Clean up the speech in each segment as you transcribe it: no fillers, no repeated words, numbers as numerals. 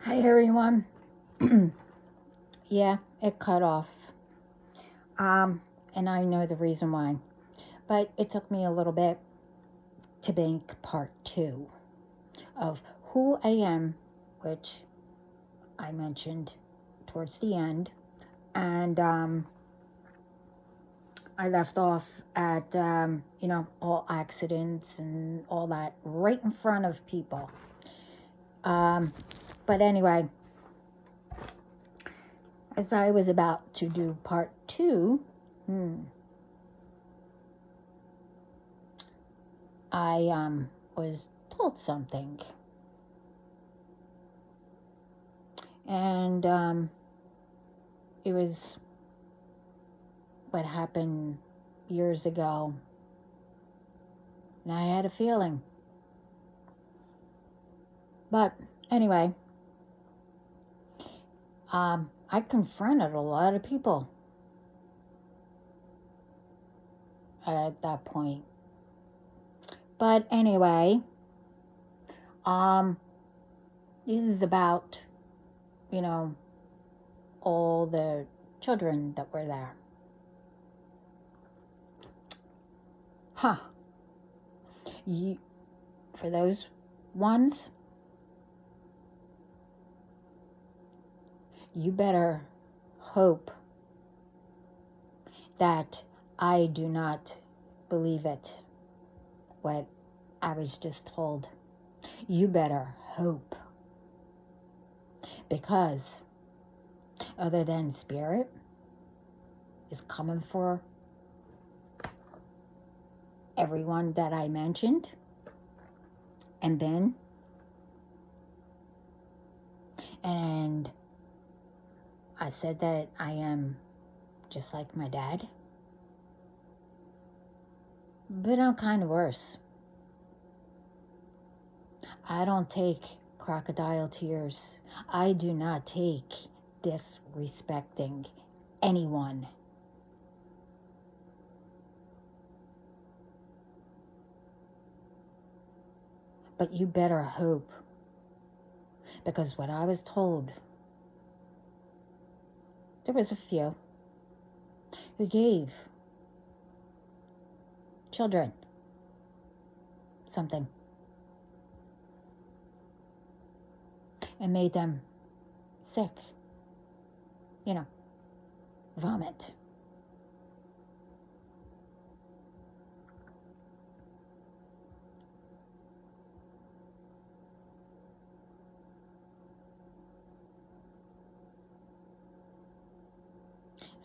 Hi everyone. Yeah, it cut off. And I know the reason why. But it took me a little bit to make part two of who I am, which I mentioned towards the end. And I left off at, all accidents and all that right in front of people. But anyway, as I was about to do part two, I was told something. And it was what happened years ago. And I had a feeling. But anyway, I confronted a lot of people at that point. But anyway, this is about, all the children that were there. For those ones, you better hope that I do not believe it, what I was just told. You better hope. Because other than spirit is coming for everyone that I mentioned, and then, and I said that I am just like my dad, but I'm kind of worse. I don't take crocodile tears. I do not take disrespecting anyone. But you better hope, because what I was told, there was a few who gave children something and made them sick, vomit.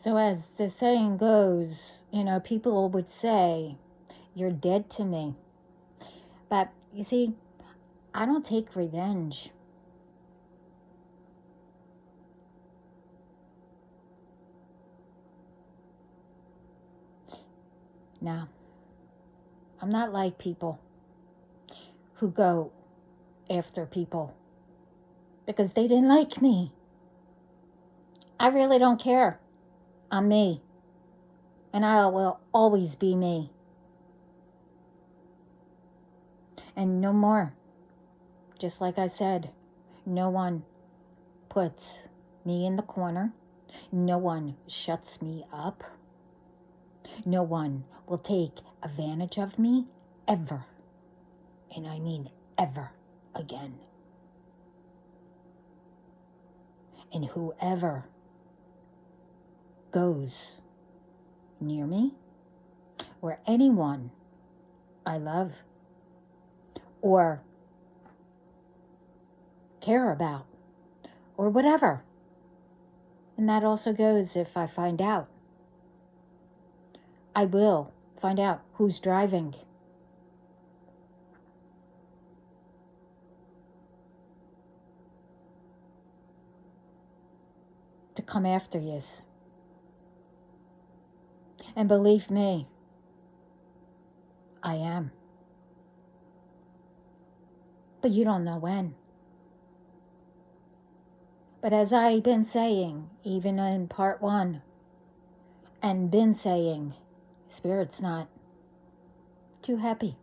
So as the saying goes, people would say, you're dead to me. But you see, I don't take revenge. No. I'm not like people who go after people because they didn't like me. I really don't care. I'm me. And I will always be me. And no more. Just like I said, no one puts me in the corner. No one shuts me up. No one will take advantage of me ever. And I mean ever again. And whoever goes near me or anyone I love or care about or whatever, and that also goes if I find out. I will find out who's driving. To come after you. And believe me, I am. But you don't know when. But as I've been saying, even in part one, and been saying, Spirit's not too happy.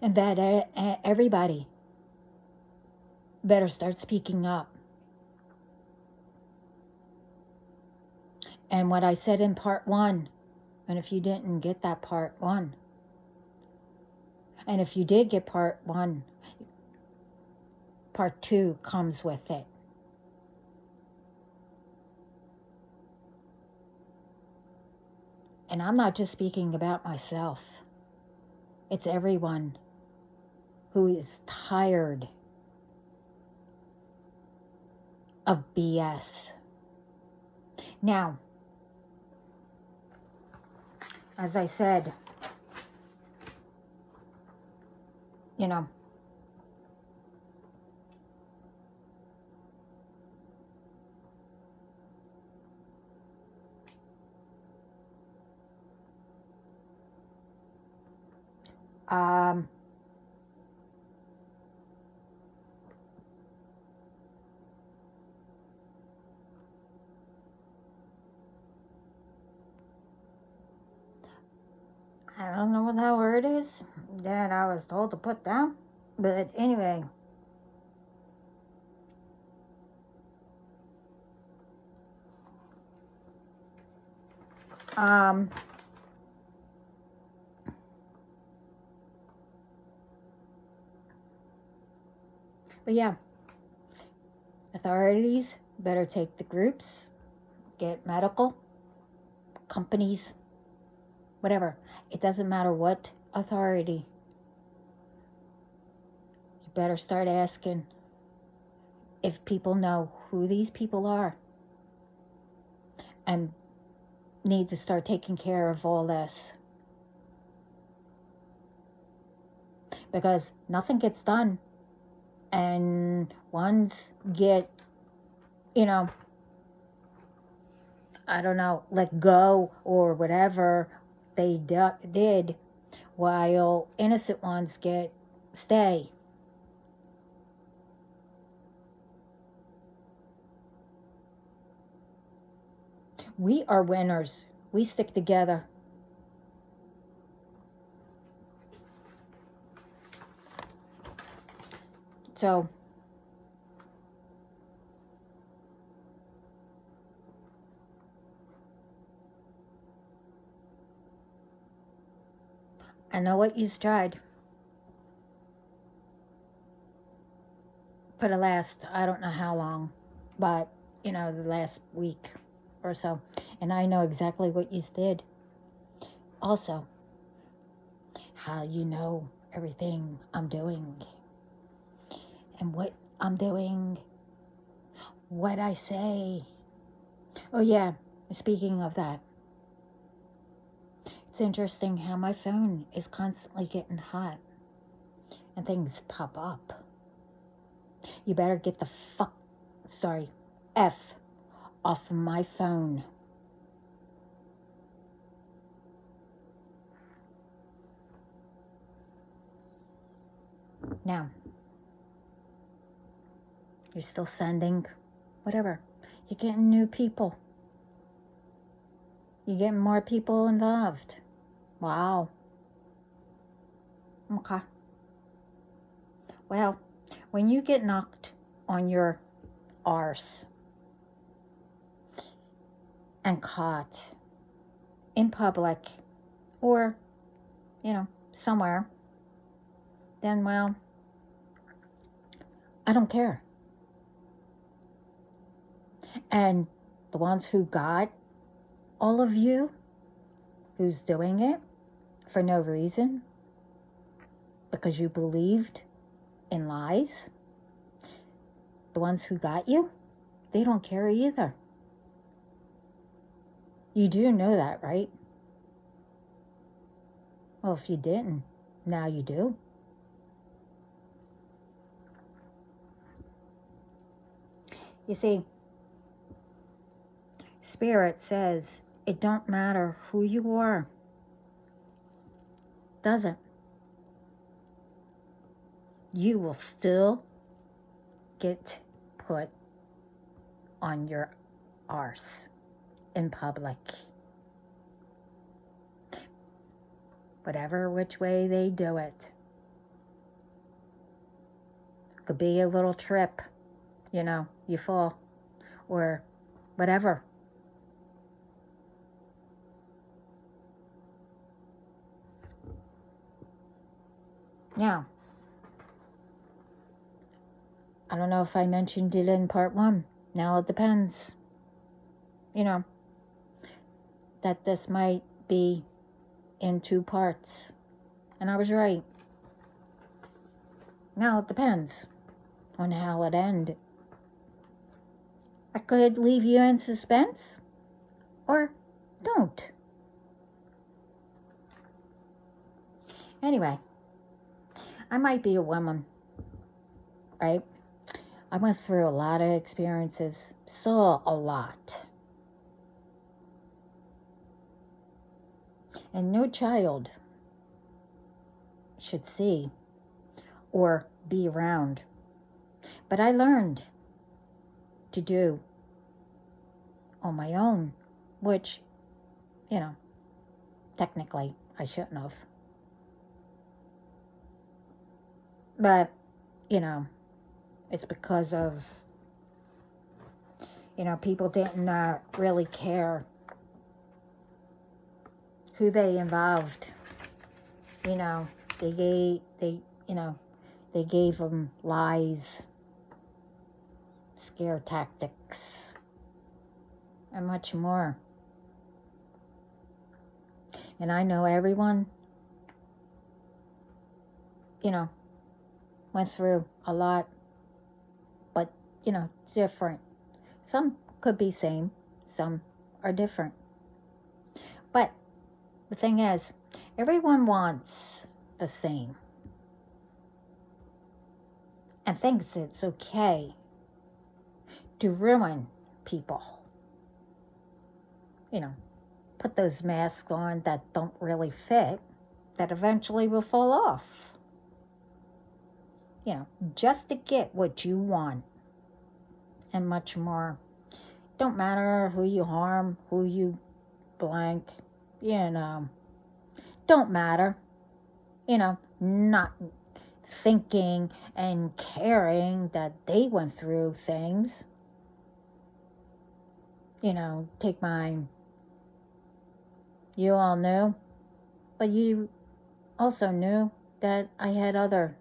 And that everybody better start speaking up. And what I said in part 1, and if you didn't get that part 1, and if you did get part 1, part 2 comes with it. And I'm not just speaking about myself. It's everyone who is tired of BS. Now, as I said, you know, um, I don't know what that word is that I was told to put down. But anyway, but yeah, authorities better take the groups, get medical, companies, whatever. It doesn't matter what authority. You better start asking if people know who these people are and need to start taking care of all this. Because nothing gets done. And ones get, I don't know, let go or whatever they did, while innocent ones stay. We are winners. We stick together. So, I know what you've tried for the last, I don't know how long, but, the last week or so. And I know exactly what you did. Also, how you know everything I'm doing and what I'm doing, what I say. Oh yeah, speaking of that, it's interesting how my phone is constantly getting hot and things pop up. You better get the F off of my phone. Now, you're still sending, whatever. You're getting new people. You're getting more people involved. Wow. Okay. Well, when you get knocked on your arse and caught in public or, somewhere, then, well, I don't care. And the ones who got all of you, who's doing it for no reason, because you believed in lies, the ones who got you, they don't care either. You do know that, right? Well, if you didn't, now you do. You see, Spirit says it don't matter who you are. Doesn't. You will still get put on your arse in public. Whatever which way they do it. Could be a little trip, you fall, or whatever. Now, I don't know if I mentioned it in part 1. Now it depends. That this might be in 2 parts. And I was right. Now it depends on how it ends. I could leave you in suspense, or don't. Anyway, I might be a woman, right? I went through a lot of experiences, saw a lot. And no child should see or be around. But I learned to do on my own, which, technically I shouldn't have. But, it's because of, people didn't really care who they involved. They gave them lies, scare tactics, and much more. And I know everyone, went through a lot, but, different. Some could be same, some are different. But the thing is, everyone wants the same and thinks it's okay to ruin people. Put those masks on that don't really fit, that eventually will fall off. Just to get what you want and much more. Don't matter who you harm, who you blank, don't matter. Not thinking and caring that they went through things. Take mine. You all knew, but you also knew that I had other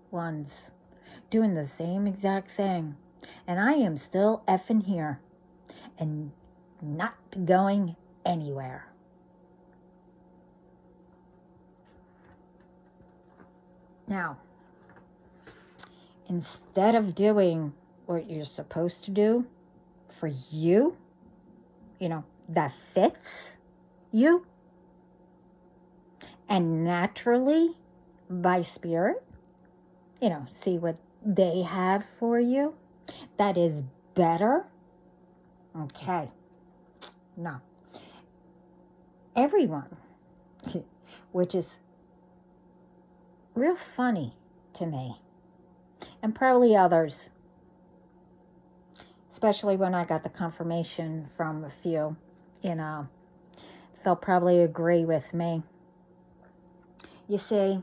ones doing the same exact thing. And I am still effing here and not going anywhere. Now, instead of doing what you're supposed to do for you, that fits you, and naturally by spirit, see what they have for you that is better. Okay. No. Everyone, which is real funny to me, and probably others, especially when I got the confirmation from a few, they'll probably agree with me. You see,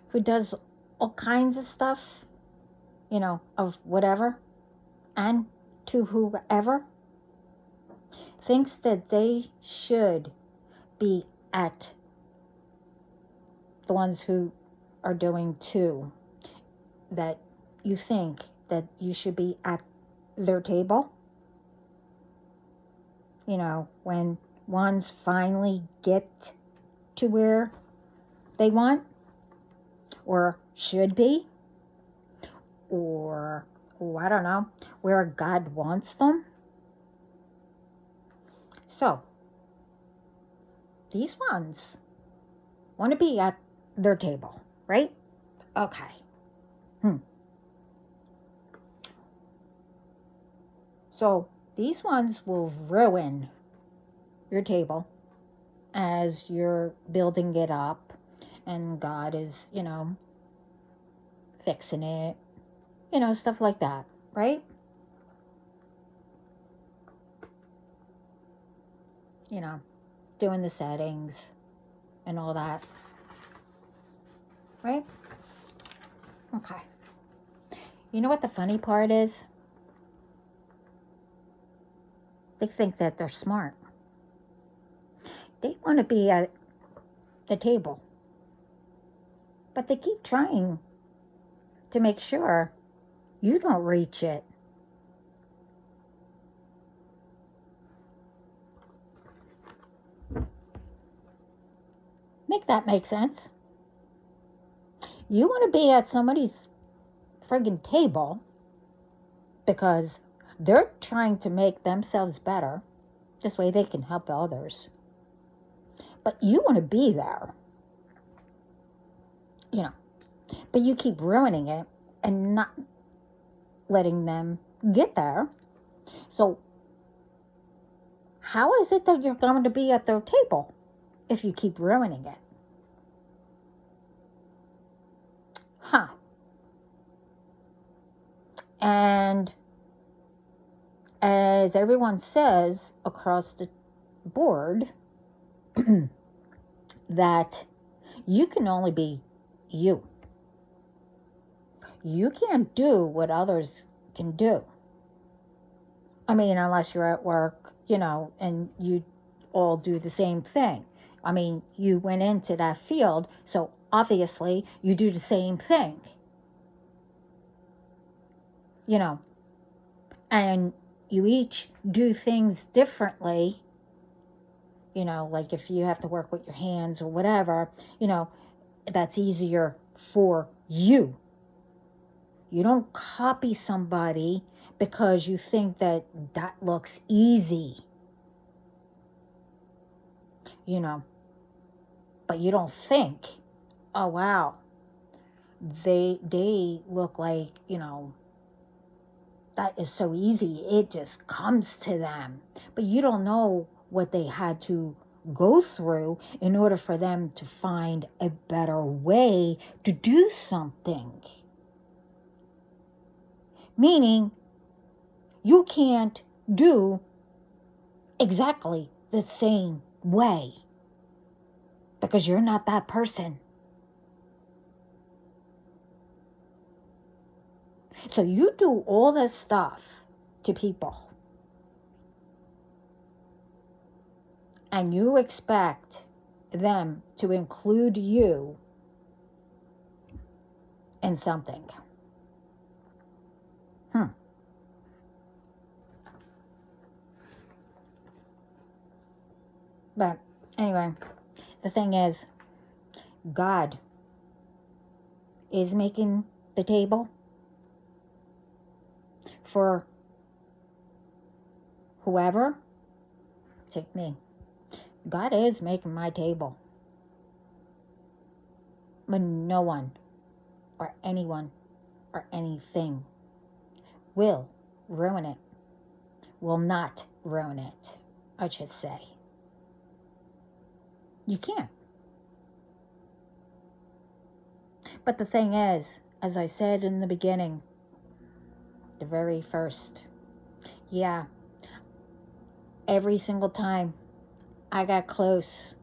who does all kinds of stuff, of whatever, and to whoever, thinks that they should be at the ones who are doing too, that you think that you should be at their table. When ones finally get to where they want or should be, or I don't know, where God wants them. So, these ones want to be at their table, right? Okay. So, these ones will ruin your table as you're building it up, and God is, fixing it, stuff like that, right? doing the settings and all that. Right? Okay. You know what the funny part is? They think that they're smart. They want to be at the table. But they keep trying to make sure you don't reach it. Make that make sense? You want to be at somebody's friggin' table because they're trying to make themselves better. This way they can help others. But you want to be there. You know. But you keep ruining it and not letting them get there. So how is it that you're going to be at their table if you keep ruining it? Huh. And as everyone says across the board, that you can only be you. You can't do what others can do. I mean, unless you're at work, you know, and you all do the same thing. I mean, you went into that field, so obviously you do the same thing. You know, and you each do things differently. You know, like if you have to work with your hands or whatever, you know, that's easier for you. You don't copy somebody because you think that that looks easy. You know, but you don't think, oh wow, they look like, you know, that is so easy. It just comes to them. But you don't know what they had to go through in order for them to find a better way to do something. Meaning, you can't do exactly the same way because you're not that person. So you do all this stuff to people and you expect them to include you in something. But anyway, the thing is, God is making the table for whoever. Take me. God is making my table. But no one or anyone or anything will ruin it. Will not ruin it, I should say. You can't. But the thing is, as I said in the beginning, the very first, yeah, every single time I got close,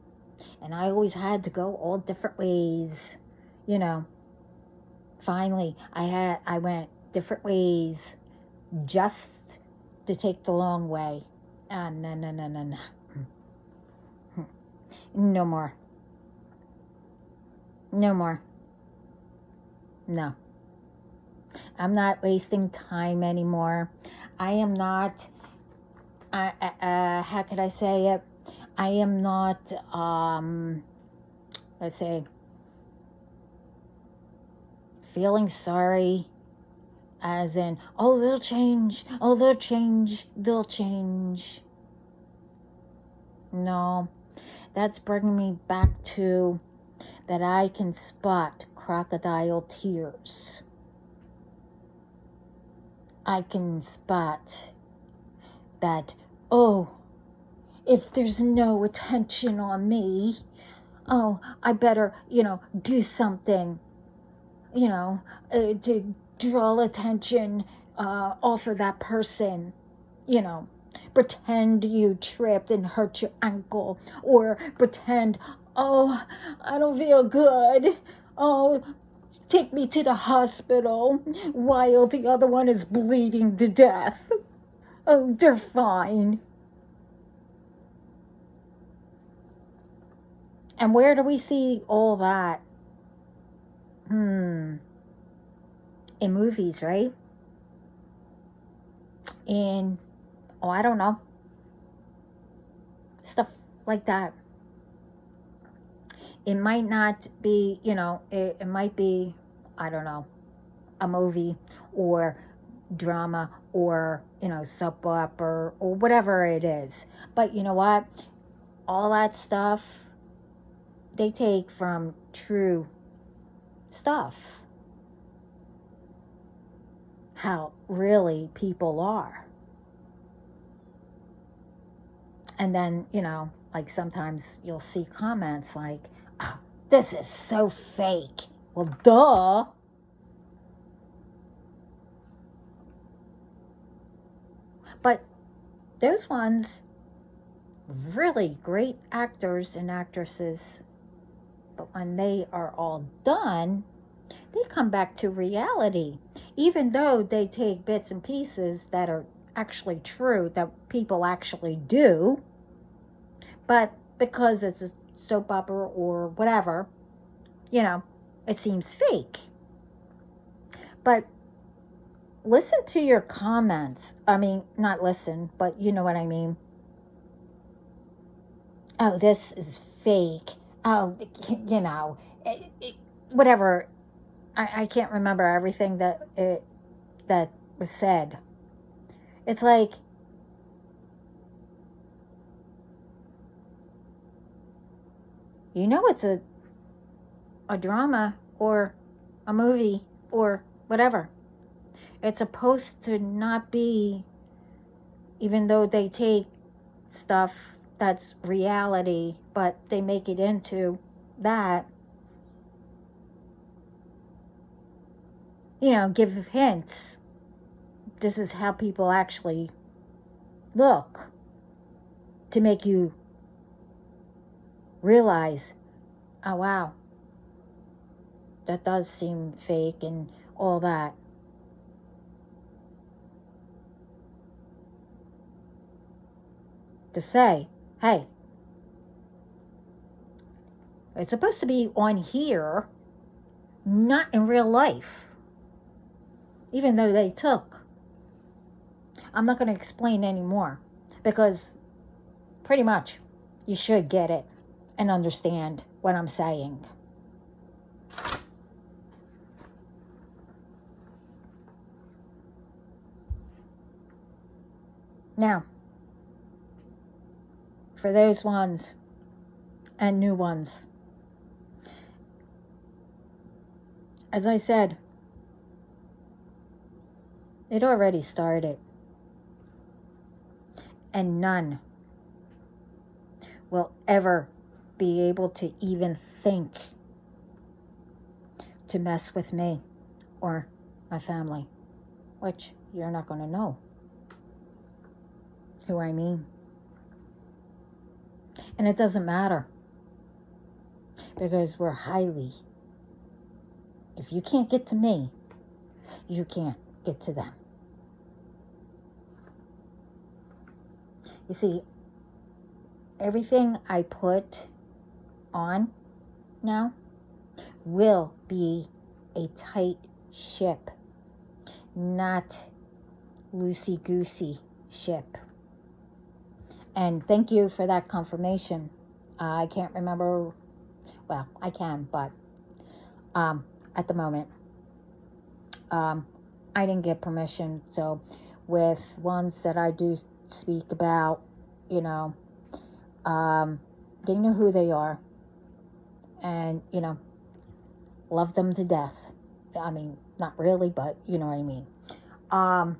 and I always had to go all different ways, you know, finally I went different ways just to take the long way. No. No more. No more. No. I'm not wasting time anymore. I am not, how could I say it? I am not, let's say, feeling sorry, as in, oh, they'll change, they'll change. No, that's bringing me back to that I can spot crocodile tears. I can spot that, oh, if there's no attention on me, oh, I better, do something, to draw attention off of that person, pretend you tripped and hurt your ankle, or pretend, oh, I don't feel good. Oh, take me to the hospital, while the other one is bleeding to death. Oh, they're fine. And where do we see all that? In movies, right? In, oh, I don't know, stuff like that. It might not be, it might be, I don't know, a movie or drama or, soap opera or whatever it is. But you know what? All that stuff, they take from true stuff. How really people are. And then, like sometimes you'll see comments like, oh, this is so fake. Well, duh. But those ones, really great actors and actresses, but when they are all done, they come back to reality. Even though they take bits and pieces that are actually true, that people actually do, but because it's a soap opera or whatever, it seems fake. But listen to your comments. I mean, not listen, but you know what I mean. Oh, this is fake. Oh, whatever. I can't remember everything that was said. It's like, it's a drama or a movie or whatever. It's supposed to not be, even though they take stuff that's reality, but they make it into that. Give hints. This is how people actually look, to make you realize, oh wow, that does seem fake and all that. To say, hey, it's supposed to be on here, not in real life. Even though they took. I'm not going to explain anymore, because pretty much you should get it and understand what I'm saying. Now, for those ones and new ones, as I said, it already started. And none will ever be able to even think to mess with me or my family, which you're not going to know who I mean. And it doesn't matter, because we're highly, if you can't get to me, you can't get to them. You see, everything I put on now will be a tight ship, not loosey-goosey ship. And thank you for that confirmation. I can't remember, well, I can, but at the moment, I didn't get permission. So with ones that I do speak about, they know who they are, and love them to death. I mean, not really, but you know what I mean.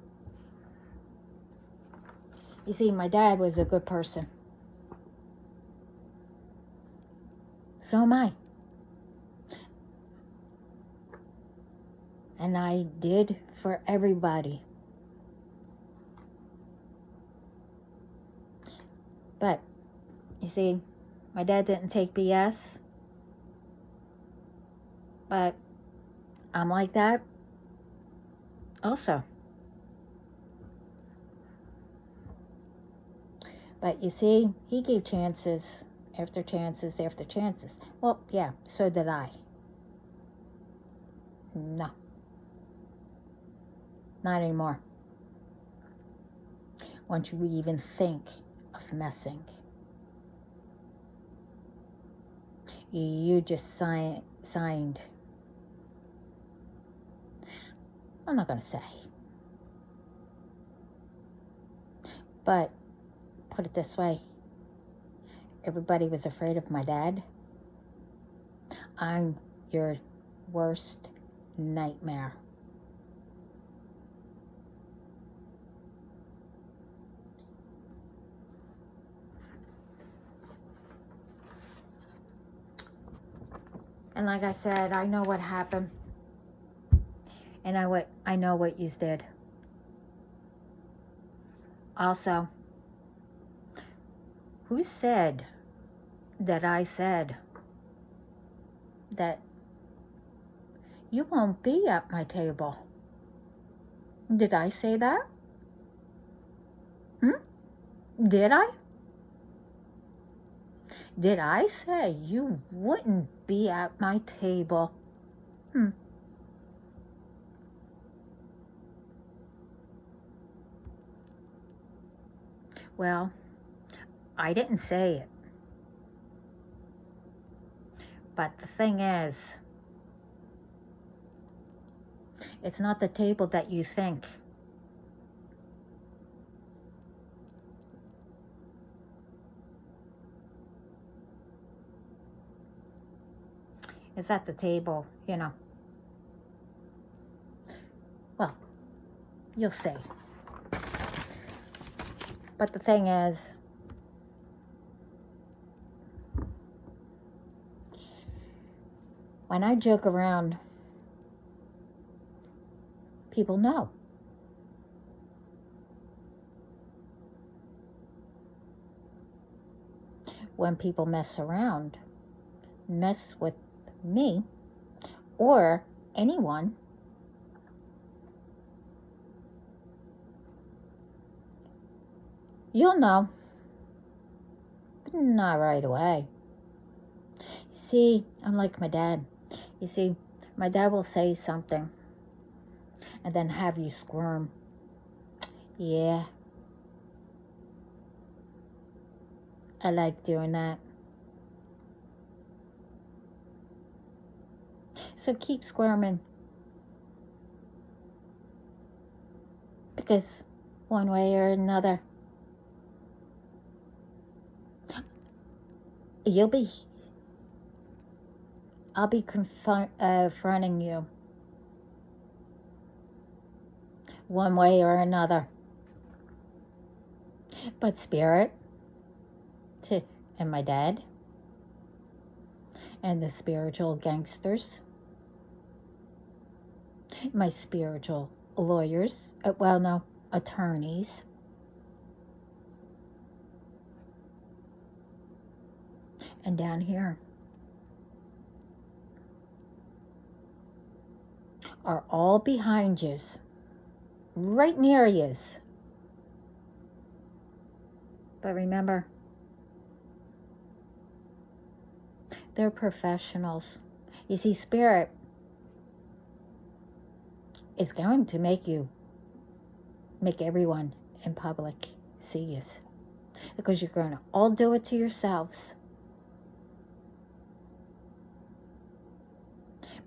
You see, my dad was a good person. So am I. And I did for everybody. But, you see, my dad didn't take BS. But I'm like that also. But you see, he gave chances after chances after chances. Well, yeah, so did I. No, not anymore. Once you even think of messing, you just signed. I'm not going to say. But put it this way. Everybody was afraid of my dad. I'm your worst nightmare. And like I said, I know what happened. And I know what you did. Also, who said that I said that you won't be at my table? Did I say that? Did I? Did I say you wouldn't be at my table? Well, I didn't say it. But the thing is, it's not the table that you think. It's at the table, you know. Well, you'll see. But the thing is, when I joke around, people know. When people mess around, mess with me or anyone, you'll know. But not right away. See, I'm like my dad. You see, my dad will say something and then have you squirm. Yeah, I like doing that. So keep squirming. Because one way or another, I'll be confronting you one way or another. But Spirit, and my dad, and the spiritual gangsters, my spiritual lawyers, attorneys, and down here are all behind yous, right near yous. But remember, they're professionals. You see, Spirit is going to make everyone in public see you, because you're going to all do it to yourselves.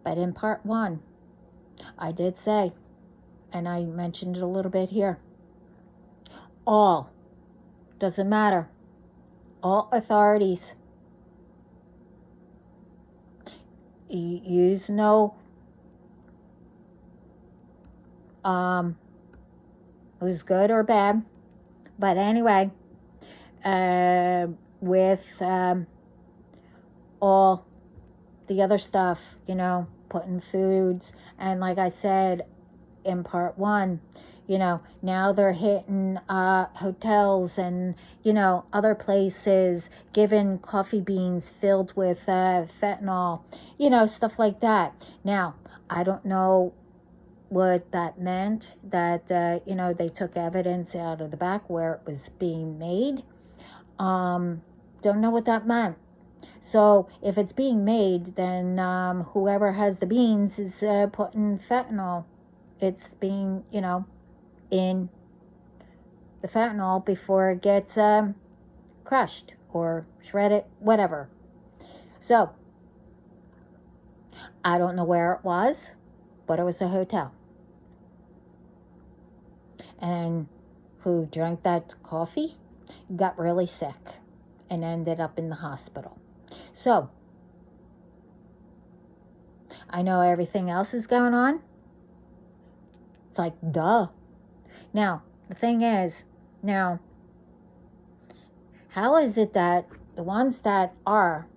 But in part 1, I did say, and I mentioned it a little bit here, all, doesn't matter, all authorities, use no it was good or bad, but anyway, with all the other stuff, putting foods, and like I said in part 1, Now they're hitting hotels and, other places, giving coffee beans filled with fentanyl, stuff like that. Now, I don't know what that meant, that, they took evidence out of the back where it was being made. Don't know what that meant. So if it's being made, then whoever has the beans is putting fentanyl. It's being, in the fentanyl before it gets crushed or shredded, whatever. So I don't know where it was, but it was a hotel. And who drank that coffee got really sick and ended up in the hospital. So I know everything else is going on. It's like, duh. Now, the thing is, how is it that the ones that are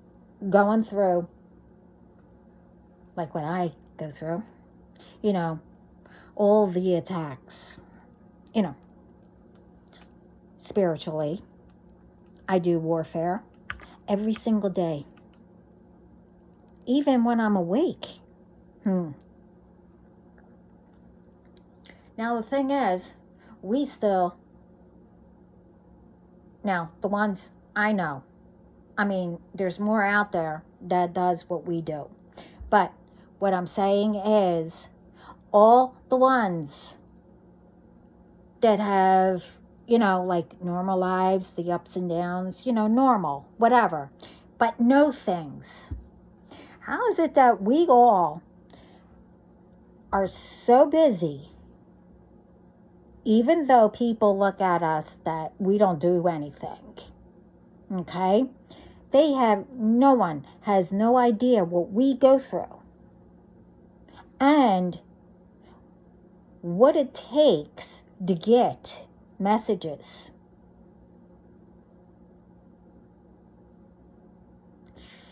going through, like what I go through, all the attacks, spiritually, I do warfare every single day, even when I'm awake. Now, the thing is, we still, now, the ones I know, there's more out there that does what we do. But what I'm saying is, all the ones that have, like normal lives, the ups and downs, normal, whatever, but know things. How is it that we all are so busy, even though people look at us that we don't do anything, okay? No one has no idea what we go through and what it takes to get messages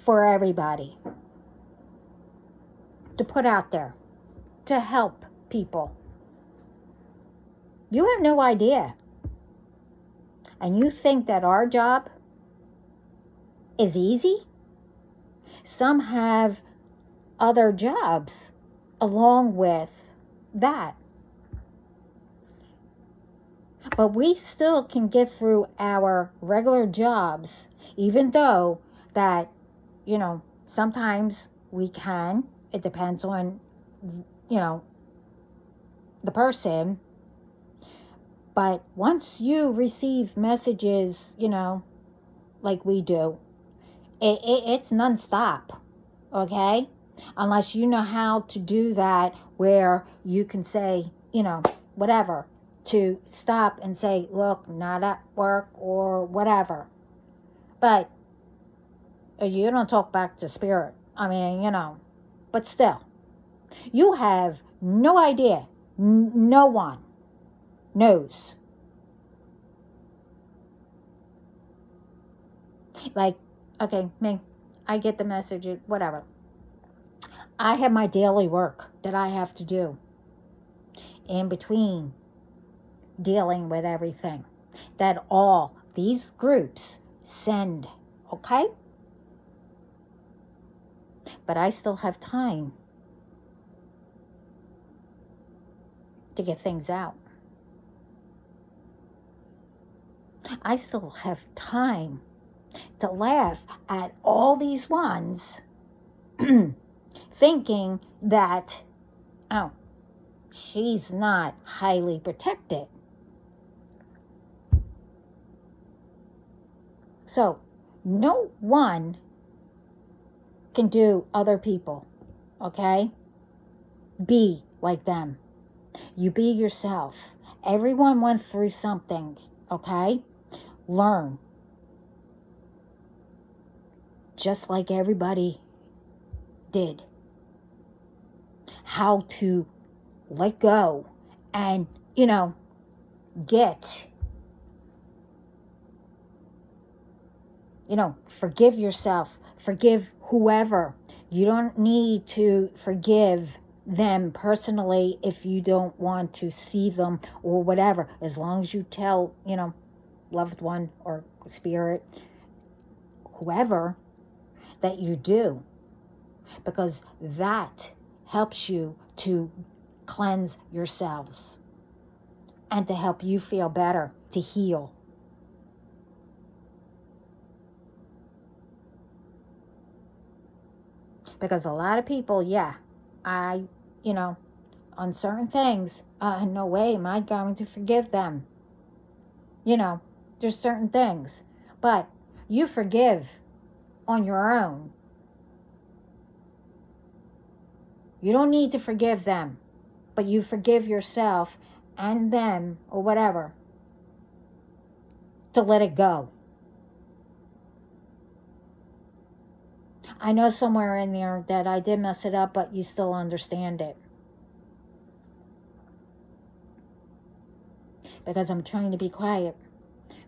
for everybody to put out there to help people. You have no idea. And you think that our job is easy? Some have other jobs along with that. But we still can get through our regular jobs, even though that, sometimes we can. It depends on, the person. But once you receive messages, like we do, it's nonstop, okay? Unless you know how to do that where you can say, whatever, to stop and say, look, not at work or whatever. But you don't talk back to spirit. But still, you have no idea. No one knows. Like, okay, me, I get the message, whatever. I have my daily work that I have to do in between dealing with everything that all these groups send, okay? But I still have time to get things out. I still have time to laugh at all these ones thinking that, oh, she's not highly protected. So, no one can do other people, okay? Be like them. You be yourself. Everyone went through something, okay? Learn. Just like everybody did. How to let go and, get, forgive yourself. Forgive whoever. You don't need to forgive them personally if you don't want to see them or whatever, as long as you tell, loved one or spirit, whoever, that you do, because that helps you to cleanse yourselves and to help you feel better, to heal. Because a lot of people, on certain things, no way am I going to forgive them. There's certain things. But you forgive on your own. You don't need to forgive them, but you forgive yourself and them or whatever to let it go. I know somewhere in there that I did mess it up, but you still understand it. Because I'm trying to be quiet.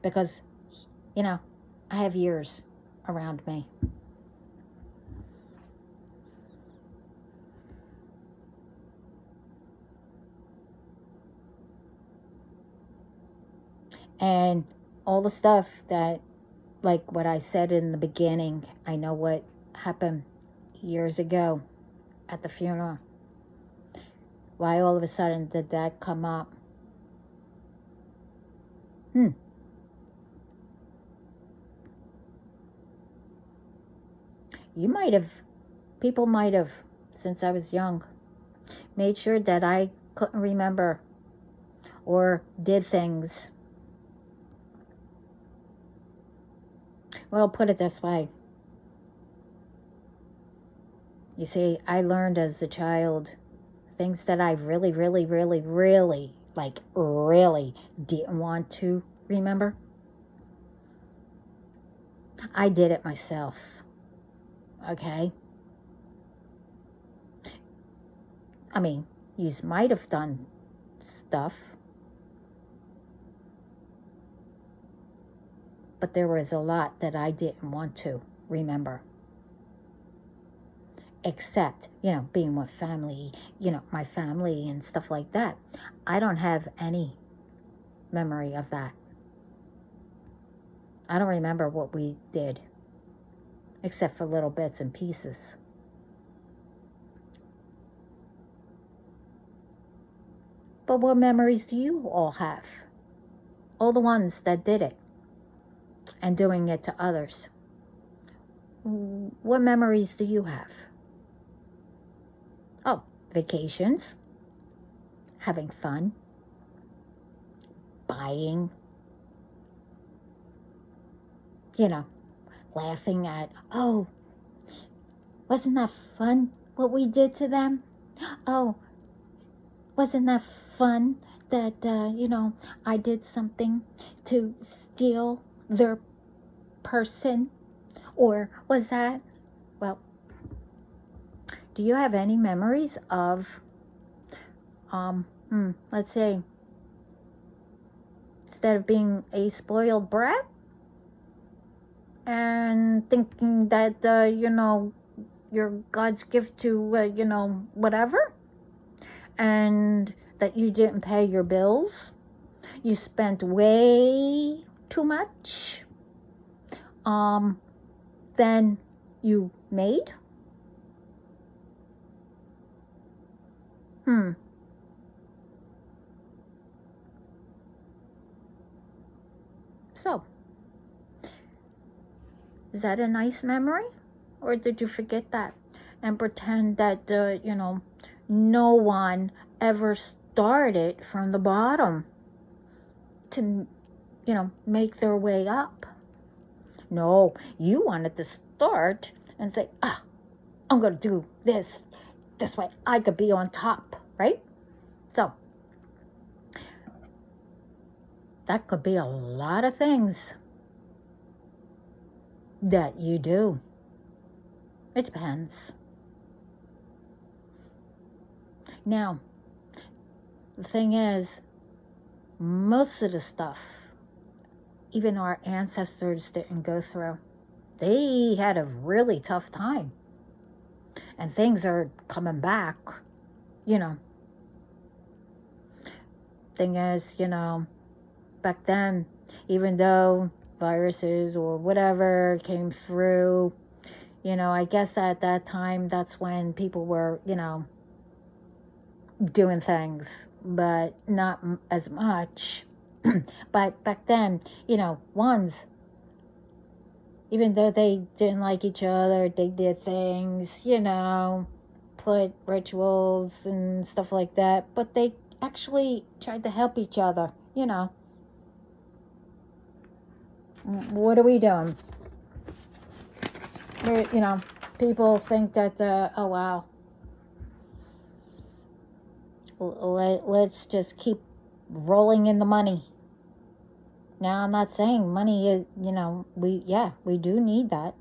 Because, I have years around me. And all the stuff that, like what I said in the beginning, I know what happened years ago at the funeral. Why all of a sudden did that come up? People might have, since I was young, made sure that I couldn't remember or did things. Well, put it this way. You see, I learned as a child things that I really, really, really, really, really didn't want to remember. I did it myself. Okay? I mean, you might have done stuff, but there was a lot that I didn't want to remember. Except, being with family, my family and stuff like that. I don't have any memory of that. I don't remember what we did, except for little bits and pieces. But what memories do you all have? All the ones that did it and doing it to others. What memories do you have? Oh, vacations, having fun, buying, laughing at, oh, wasn't that fun what we did to them? Oh, wasn't that fun that, I did something to steal their person? Or was that, do you have any memories of, let's say, instead of being a spoiled brat and thinking that, you're God's gift to, whatever, and that you didn't pay your bills, you spent way too much, than you made? So, is that a nice memory? Or did you forget that and pretend that, no one ever started from the bottom to, make their way up? No, you wanted to start and say, I'm going to do this way I could be on top, right? So, that could be a lot of things that you do. It depends. Now, the thing is, most of the stuff, even our ancestors didn't go through. They had a really tough time. And things are coming back you know, thing is, back then, even though viruses or whatever came through, I guess at that time, that's when people were, doing things, but not as much. But back then, ones, even though they didn't like each other, they did things, put rituals and stuff like that, but they actually tried to help each other, What are we doing? People think that, oh wow, let's just keep rolling in the money. Now, I'm not saying money is, we do need that.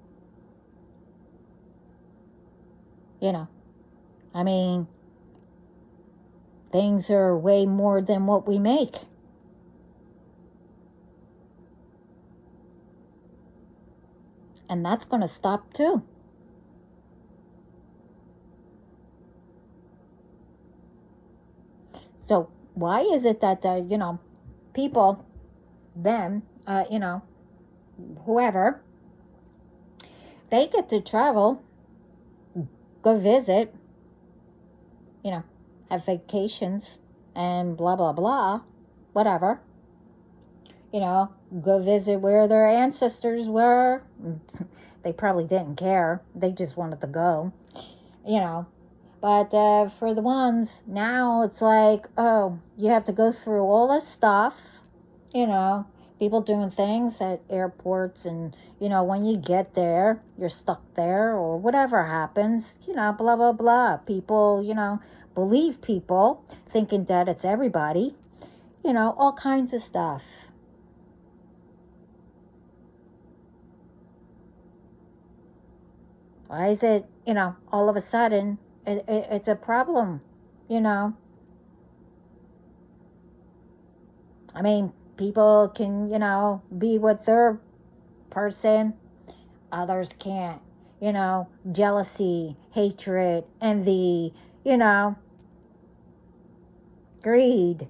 I mean, things are way more than what we make. And that's going to stop too. So why is it that, people, them, whoever, they get to travel, go visit, have vacations and blah, blah, blah, whatever. Go visit where their ancestors were. They probably didn't care. They just wanted to go, But for the ones, now it's like, oh, you have to go through all this stuff, people doing things at airports, and, when you get there, you're stuck there, or whatever happens, blah, blah, blah. People, believe people, thinking that it's everybody, all kinds of stuff. Why is it, all of a sudden, it's a problem, I mean, people can, be with their person, others can't, jealousy, hatred, envy, greed.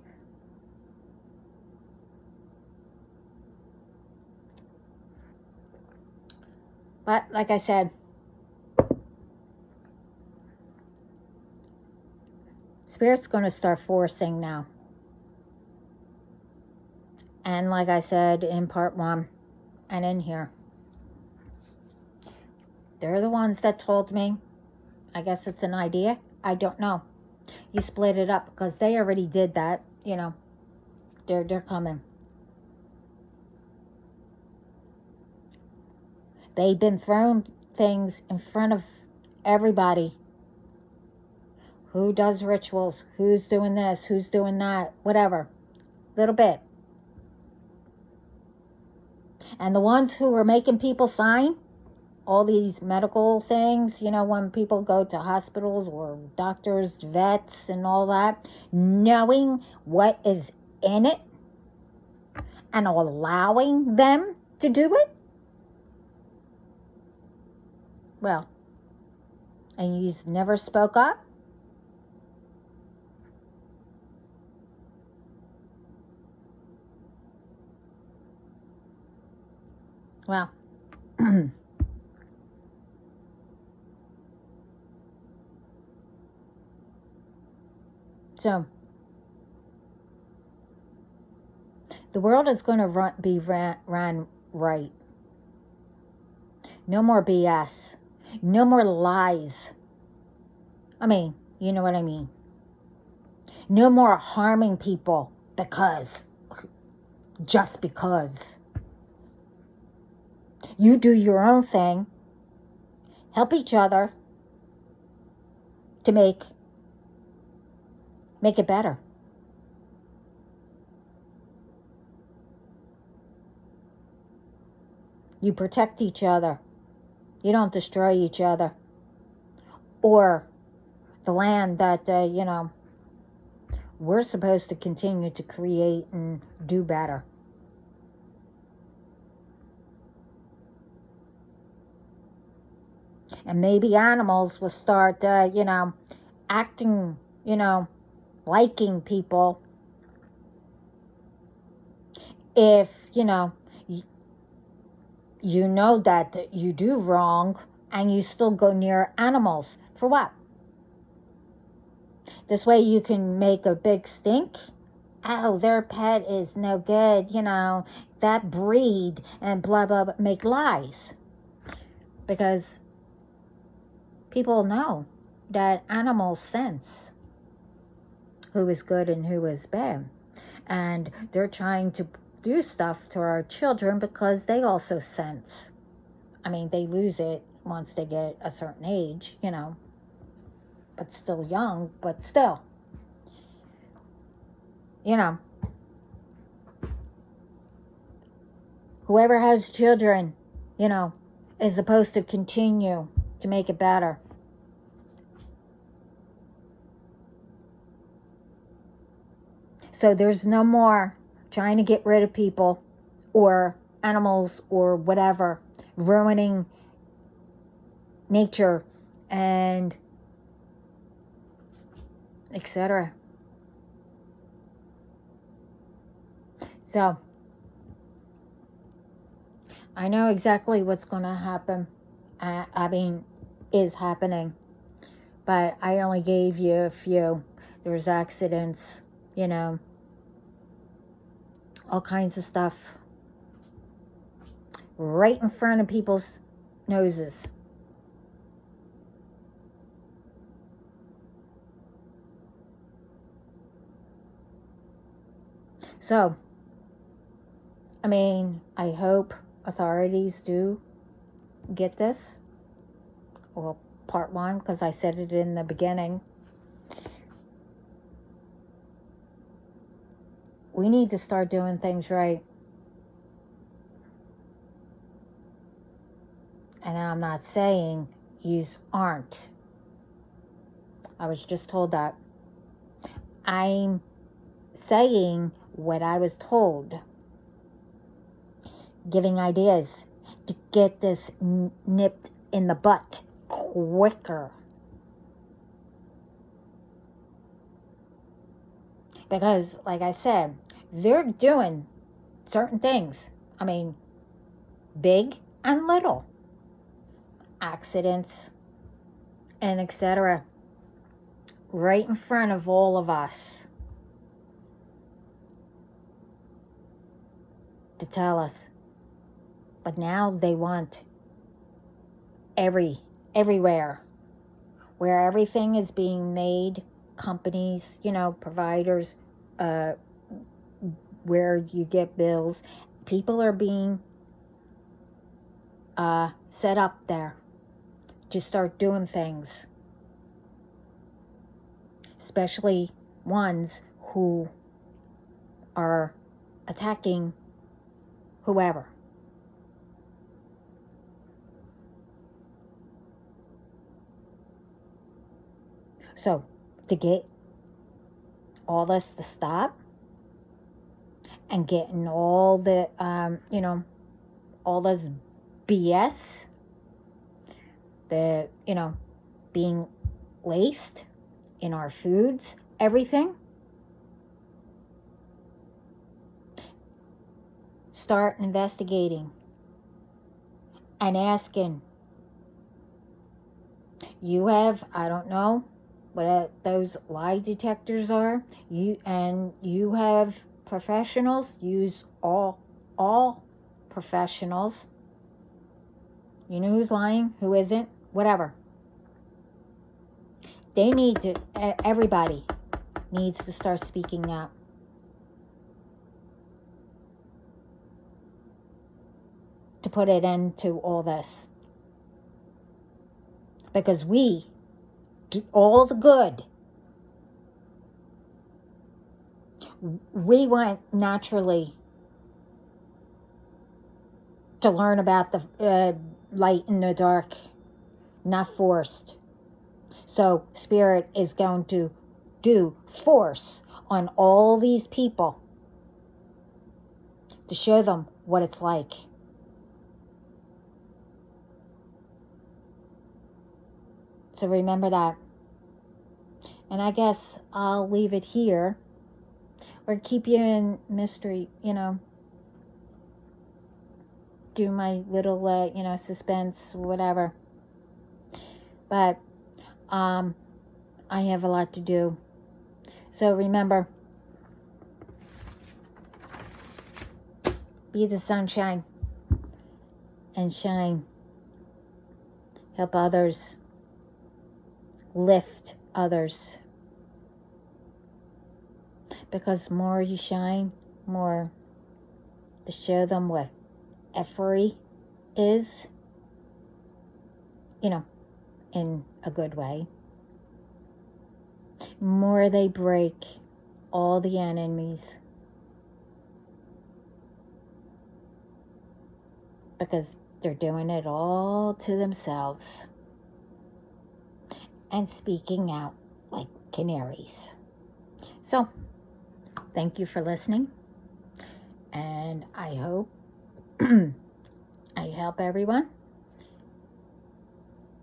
But like I said, Spirit's going to start forcing now. And like I said in part 1 and in here, they're the ones that told me. I guess it's an idea. I don't know. You split it up because they already did that. They're coming. They've been throwing things in front of everybody. Who does rituals? Who's doing this? Who's doing that? Whatever. Little bit. And the ones who are making people sign all these medical things, when people go to hospitals or doctors, vets, and all that, knowing what is in it and allowing them to do it? Well, and you never spoke up? Well, so the world is going to be ran right. No more BS. No more lies. I mean, you know what I mean. No more harming people just because. You do your own thing. Help each other to make it better. You protect each other. You don't destroy each other. Or the land that, we're supposed to continue to create and do better. And maybe animals will start, acting, liking people if, you know that you do wrong and you still go near animals. For what? This way you can make a big stink. Oh, their pet is no good, that breed and blah, blah, blah. Make lies. Because people know that animals sense who is good and who is bad. And they're trying to do stuff to our children because they also sense. I mean, they lose it once they get a certain age, but still young, but still, whoever has children, is supposed to continue to make it better. So there's no more trying to get rid of people or animals or whatever, ruining nature and etc. So I know exactly what's going to happen. Is happening. But I only gave you a few. There's accidents, all kinds of stuff right in front of people's noses. So, I hope authorities do get this. Well, part one, because I said it in the beginning. We need to start doing things right. And I'm not saying yous aren't. I was just told that. I'm saying what I was told. Giving ideas to get this nipped in the butt quicker. Because, like I said, they're doing certain things. Big and little. Accidents and etc. Right in front of all of us. To tell us. But now they want everywhere. Where everything is being made, companies, providers, where you get bills, people are being set up there to start doing things, especially ones who are attacking whoever. So, to get all this to stop and getting all the, all this BS, the, being laced in our foods, everything, start investigating and asking. You have, I don't know what those lie detectors are. You have professionals. Use all professionals. You know who's lying, who isn't, whatever. They need to, everybody needs to start speaking out. To put an end to all this. Because we do all the good. We went naturally to learn about the light and the dark, not forced. So Spirit is going to do force on all these people to show them what it's like. So remember that. And I guess I'll leave it here, or keep you in mystery, you know, do my little, you know, suspense, whatever. But I have a lot to do. So remember, be the sunshine and shine. Help others. Lift others. Because more you shine, more to show them what effery is, you know, in a good way. More they break all the enemies. Because they're doing it all to themselves. And speaking out like canaries. So, thank you for listening. And I hope I help everyone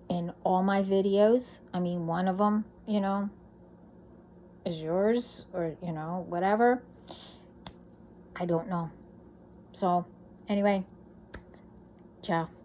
in all my videos. I mean, one of them, you know, is yours, or, you know, whatever. I don't know. So, anyway, ciao.